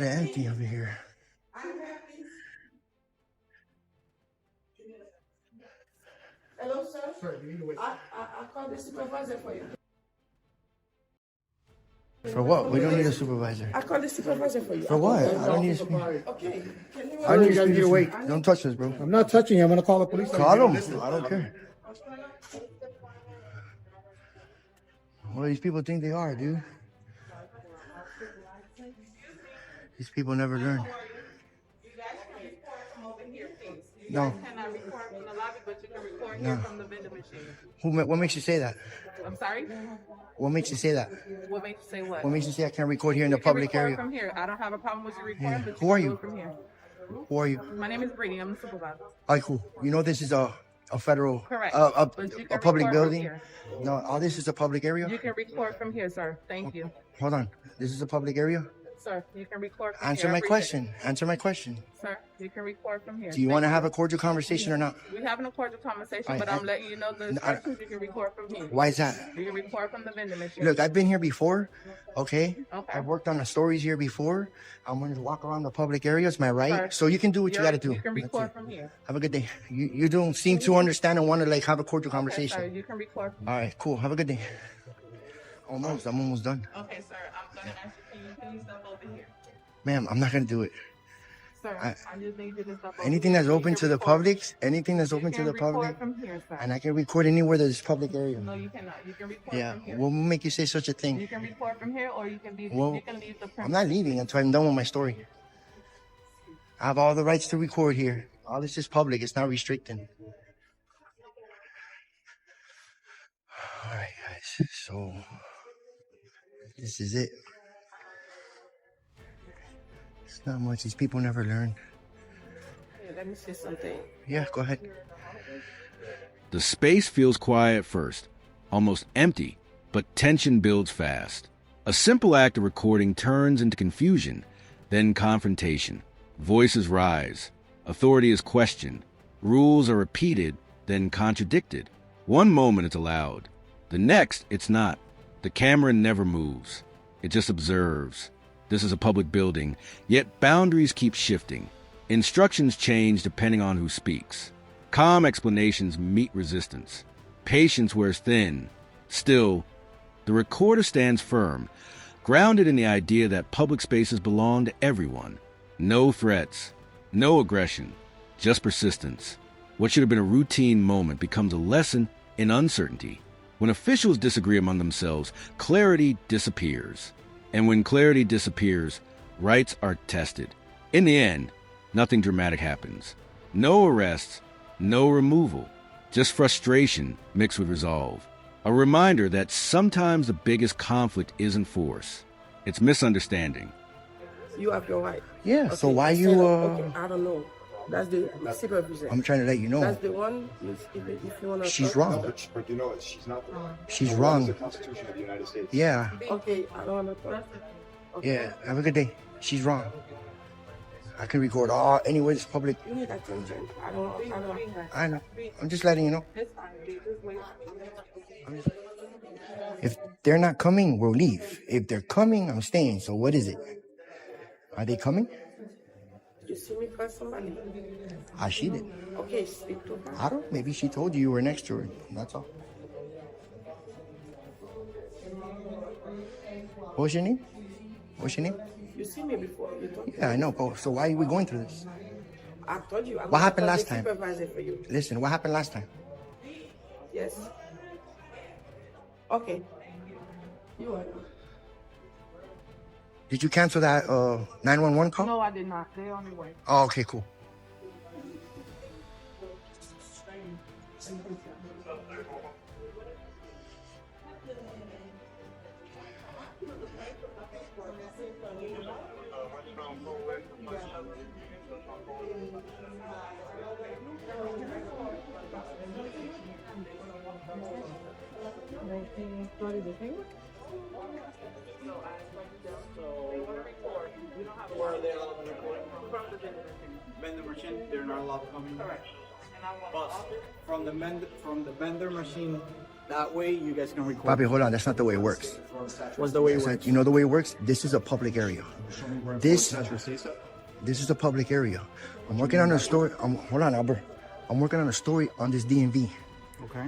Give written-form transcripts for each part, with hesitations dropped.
Empty over here. Hello, sir. Sir, you need to wait. I called the supervisor for you. For what? We don't need a supervisor. I called the supervisor for you. For what? I don't need a supervisor. Okay. Can you I don't You guys need to wait. Don't touch us, bro. I'm not touching you. I'm gonna call the police. Call them. I don't care. What do these people think they are, dude? These people never learn. No. You cannot record from the lobby, but you can record No. here from the vending machine. What makes you say that? I'm sorry? What makes you say that? What makes you say what? What makes you say I can't record here in the You can public record area? from here. I don't have a problem with you recording, Yeah. but Who you are can you? do it from here. Who are you? My name is Brittany. I'm the supervisor. Alright, cool. You know this is a federal, Correct. a But you can public record from building? here. No, all this is a public area? You can record from here, sir. Thank you. Hold on. This is a public area? Sir, you can record from Answer here. my I appreciate question. Answer my question. it. Sir, you can record from here. Do you want to have a cordial conversation or not? We're having a cordial conversation, I- but I- I'm letting you know the instructions. You can record from here. Why is that? You can record from the vending machine. Look, I've been here before, okay? Okay. I've worked on the stories here before. I'm going to walk around the public areas, my right? Sir, So you can do what you got to do. You can That's record it. from here. Have a good day. You don't seem to understand and want to like have a cordial Okay, conversation. sir, you can record. All right, cool. Have a good day. I'm almost done. Okay, sir, I'm gonna ask you, can you step over here? Ma'am, I'm not going to do it. Sir, I just need you to step over Anything here. that's You open can to the record. public, anything that's You open to can the record public, from here, sir. and I can record anywhere there's public area. No, you cannot. You can record Yeah, from here. what will make you say such a You thing? can record from here, or you can leave. Well, you can leave the I'm premise. not leaving until I'm done with my story. I have all the rights to record here. All this is public. It's not restricted. All right, guys. So this is it. It's not much. These people never learn. Here, let me say something. Yeah, go ahead. The space feels quiet at first, almost empty, but tension builds fast. A simple act of recording turns into confusion, then confrontation. Voices rise. Authority is questioned. Rules are repeated, then contradicted. One moment it's allowed. The next, it's not. The camera never moves. It just observes. This is a public building, yet boundaries keep shifting. Instructions change depending on who speaks. Calm explanations meet resistance. Patience wears thin. Still, the recorder stands firm, grounded in the idea that public spaces belong to everyone. No threats, no aggression, just persistence. What should have been a routine moment becomes a lesson in uncertainty. When officials disagree among themselves, clarity disappears. And when clarity disappears, rights are tested. In the end, nothing dramatic happens. No arrests, no removal, just frustration mixed with resolve. A reminder that sometimes the biggest conflict isn't force, it's misunderstanding. You have your right. Yeah. So Okay, why I you? said, okay, I don't know. That's the supervisor. I'm trying to let you know. That's the one. If you wanna. She's talk. wrong. But you know what? She's not the one. She's The wrong. Constitution of the United States. Yeah. Okay, I don't wanna talk. Okay. Yeah. Have a good day. She's wrong. I can record all anywhere it's public. You need attention. I know. I'm just letting you know. It's fine. Just wait. If they're not coming, we'll leave. If they're coming, I'm staying. So what is it? Are they coming? You see me call somebody. Ah, she did. Okay, speak to her. I don't. Maybe she told you were next to her. That's all. What's your name? What's your name? You see me before. You told me. Yeah, I know. But so why are we going through this? I told you. What happened last time? Supervisor for you. Listen, what happened last time? Yes. Okay. You are. Did you cancel that 911 call? No, I did not. They on the way. Oh, okay, cool. Started the thing? Where are they allowed to record? Vendor machine, they're not allowed to come in. Correct. And I want But office. from the vendor machine That way you guys can record. Bobby, hold on. That's not the way it works. What's the way it It's works? like, you know the way it works? This is a public area. This is a public area. I'm working on a story. Hold on, Albert. I'm working on a story on this DMV. Okay.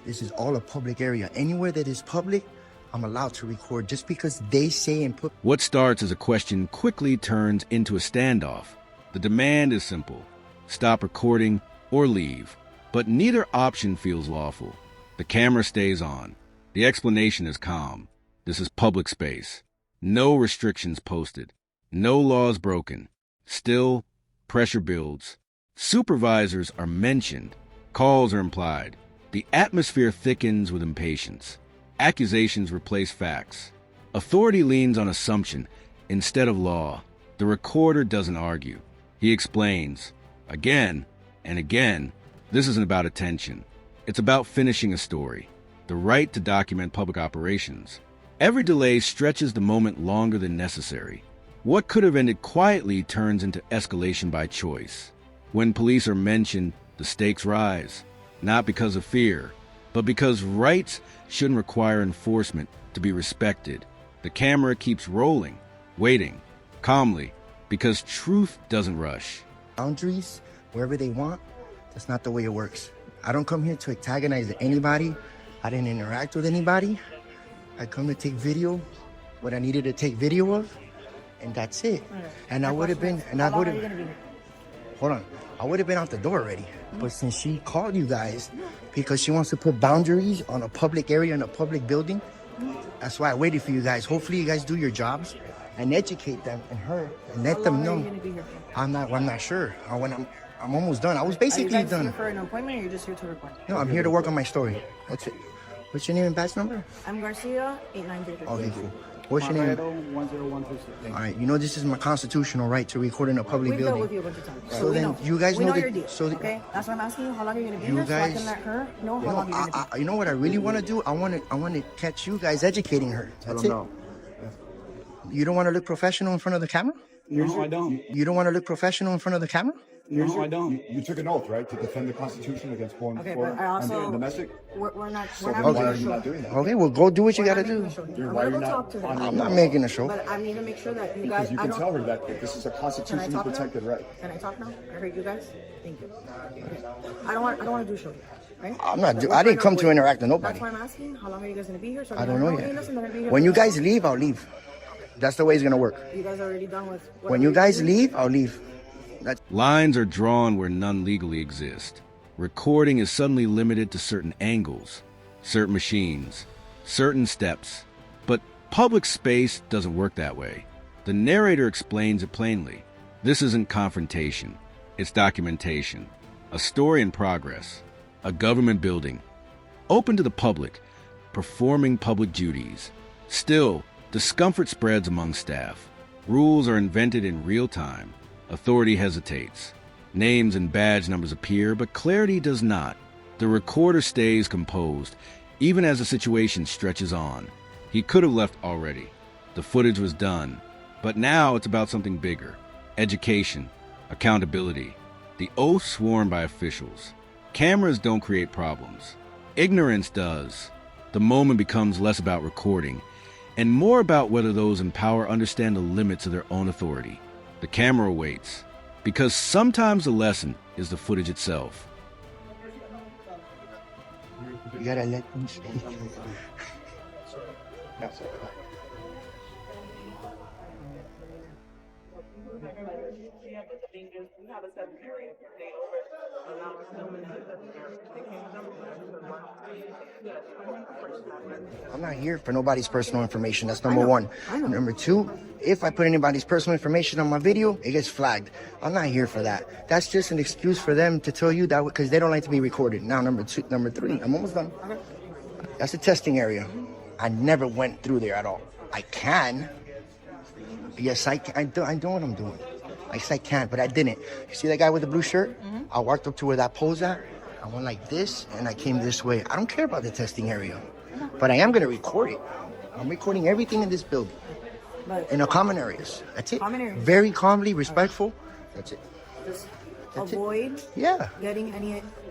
This is all a public area. Anywhere that is public, I'm allowed to record just because they say and put. What starts as a question quickly turns into a standoff. The demand is simple: stop recording or leave. But neither option feels lawful. The camera stays on. The explanation is calm. This is public space. No restrictions posted. No laws broken. Still, pressure builds. Supervisors are mentioned. Calls are implied. The atmosphere thickens with impatience. Accusations replace facts. Authority leans on assumption instead of law. The recorder doesn't argue. He explains, again and again, this isn't about attention. It's about finishing a story. The right to document public operations. Every delay stretches the moment longer than necessary. What could have ended quietly turns into escalation by choice. When police are mentioned, the stakes rise. Not because of fear, but because rights shouldn't require enforcement to be respected. The camera keeps rolling, waiting, calmly, because truth doesn't rush. Boundaries wherever they want. That's not the way it works. I don't come here to antagonize anybody. I didn't interact with anybody. I come to take video, what I needed to take video of, and that's it. And I would have been, and I would have, hold on, I would have been out the door already. But since she called you guys because she wants to put boundaries on a public area in a public building, that's why I waited for you guys. Hopefully you guys do your jobs and educate them and her and let them know. I'm not sure. I'm almost done. I was basically Are you guys done. here for an appointment or you're just here to record? No, I'm here to work on my story. That's it. What's your name and badge number? I'm Garcia, 8933. Okay, cool. What's your name? 10126. All right, you know this is my constitutional right to record in a public We've dealt with building. you a bunch of times. So then we know. you guys we know know that- your deal. so the- okay, that's why I'm asking you how long are you gonna be You here so I guys- can let her know how No, long you're gonna be. you know what I really want to do? I want to catch you guys educating her. That's it. You don't want to look professional in front of the camera? No, I don't. You don't want to look professional in front of the camera? No, I don't. You took an oath, right, to defend the Constitution against foreign Okay, foreign but I also and domestic? we're not So then making why a are you show. not doing that? Okay, well, go do what you We're got to not making do. a show. You're- I'm why gonna you're go not talk to on her. I'm not making a show. But I need to make sure that you Because guys. you I can don't- tell her that this is a Can I constitutionally talk now? protected right. Can I talk now? I heard you guys. Thank you. I don't want to do a show. Right? I'm not. We're I didn't trying come to wait. interact with nobody. That's why I'm asking. How long are you guys gonna be here? So I don't know Hey, yet. listen, they're gonna be here When for you a guys while. leave, I'll leave. That's the way it's gonna work. You guys already done with. When you guys leave, I'll leave. That's Lines are drawn where none legally exist. Recording is suddenly limited to certain angles, certain machines, certain steps. But public space doesn't work that way. The narrator explains it plainly. This isn't confrontation. It's documentation. A story in progress. A government building. Open to the public. Performing public duties. Still, discomfort spreads among staff. Rules are invented in real time. Authority hesitates. Names and badge numbers appear, but clarity does not. The recorder stays composed, even as the situation stretches on. He could have left already. The footage was done. But now it's about something bigger. Education. Accountability. The oath sworn by officials. Cameras don't create problems. Ignorance does. The moment becomes less about recording and more about whether those in power understand the limits of their own authority. The camera waits, because sometimes the lesson is the footage itself. you gotta let them speak. I'm not here for nobody's personal information. That's number one. Number two, if I put anybody's personal information on my video, it gets flagged. I'm not here for that. That's just an excuse for them to tell you that because they don't like to be recorded. Now, number three, I'm almost done. That's a testing area. I never went through there at all. I can. Yes, I know what I'm doing. Yes, I can, but I didn't. You see that guy with the blue shirt? I walked up to where that pole's at. I went like this, and I came this way. I don't care about the testing area, but I am going to record it. I'm recording everything in this building, in the common areas. That's it. Common areas. Very calmly, respectful. That's it. avoid Yeah. getting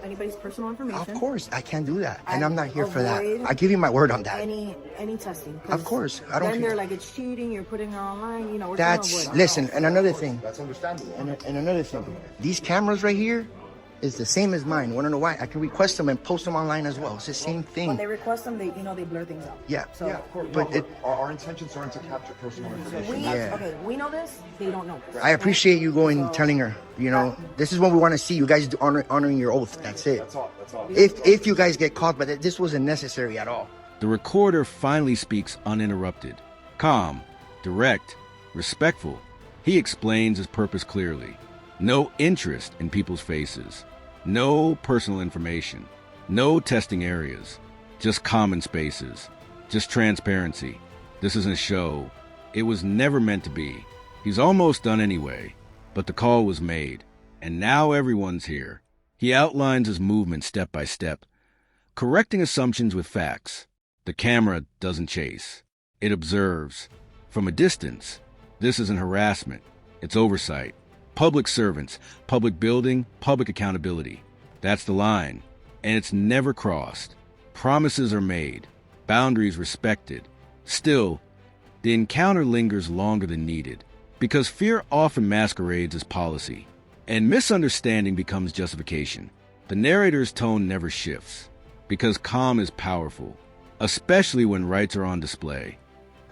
anybody's personal information. Of course, I can't do that, and I'm not here for Avoid that. I give you my word on that. Any testing. 'Cause Of course, I don't Then care. they're like, it's cheating. You're putting it online. You know, we're trying to That's avoid all listen, and another thing, That's understandable. and another thing. These cameras right here is the same as mine. Want to know why? I can request them and post them online as well. It's the same When thing. they request them, they blur things out. Yeah. So Yeah, of course. But But our intentions aren't to capture personal information. okay, we know this. They don't know. I appreciate you going and telling her. You know, this is what we want to see. You guys honoring your oath. That's it. That's all. That's all. If you guys get caught, but this wasn't necessary at all. The recorder finally speaks uninterrupted. Calm, direct, respectful, he explains his purpose clearly. No interest in people's faces. No personal information. No testing areas. Just common spaces. Just transparency. This isn't a show. It was never meant to be. He's almost done anyway. But the call was made. And now everyone's here. He outlines his movement step by step, correcting assumptions with facts. The camera doesn't chase. It observes. From a distance. This isn't harassment. It's oversight. Public servants, public building, public accountability. That's the line. And it's never crossed. Promises are made. Boundaries respected. Still, the encounter lingers longer than needed. Because fear often masquerades as policy. And misunderstanding becomes justification. The narrator's tone never shifts. Because calm is powerful. Especially when rights are on display.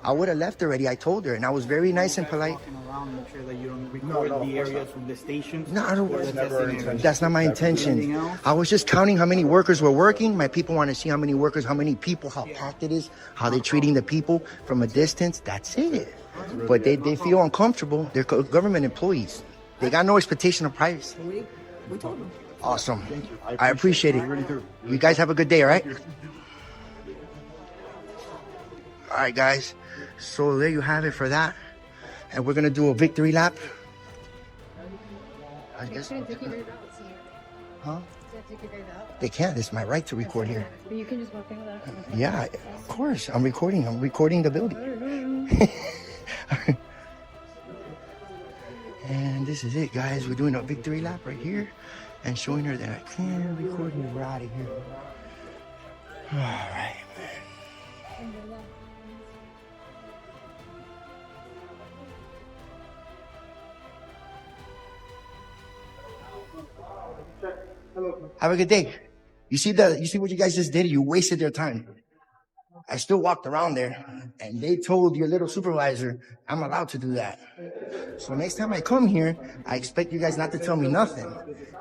I would have left already. I told her, and I was very nice and polite. Walking around, make sure that you don't record the areas from the stations. No, I don't. The testing areas. That's not my Anything intention. else? I was just counting how many workers were working. My people want to see how many workers, how many people, how packed it is, how they're treating the people from a distance. That's it. But they feel uncomfortable. They're government employees. They got no expectation of privacy. We told them. Awesome. Thank you. I appreciate it. I really do. You guys have a good day, all right? All right, guys. So there you have it for that. And we're going to do a victory lap. I guess. Huh? They can't. It's my right to record here. But you can just walk in without. Yeah, of course. I'm recording. I'm recording the building. And this is it, guys. We're doing a victory lap right here and showing her that I can record and we're out of here. All right, man. Have a good day. You see what you guys just did? You wasted their time. I still walked around there and they told your little supervisor I'm allowed to do that. So next time I come here, I expect you guys not to tell me nothing.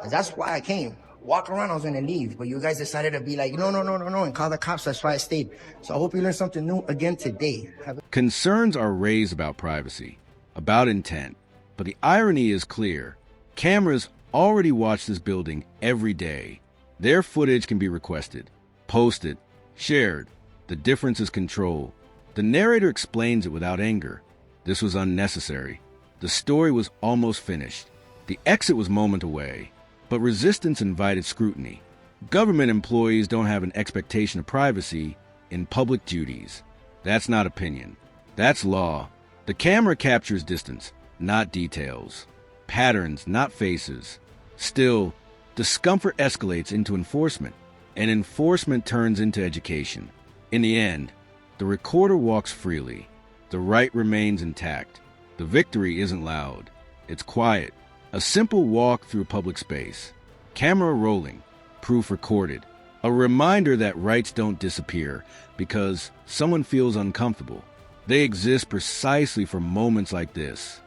And that's why I came. Walk around, I was gonna leave, but you guys decided to be like, no, and call the cops. That's why I stayed. So I hope you learned something new again today. Concerns are raised about privacy, about intent. But the irony is clear. Cameras already watch this building every day. Their footage can be requested, posted, shared. The difference is control. The narrator explains it without anger. This was unnecessary. The story was almost finished. The exit was moment away. But resistance invited scrutiny. Government employees don't have an expectation of privacy in public duties. That's not opinion. That's law. The camera captures distance, not details. Patterns, not faces. Still, discomfort escalates into enforcement, and enforcement turns into education. In the end, the recorder walks freely. The right remains intact. The victory isn't loud. It's quiet. A simple walk through public space. Camera rolling. Proof recorded. A reminder that rights don't disappear because someone feels uncomfortable. They exist precisely for moments like this.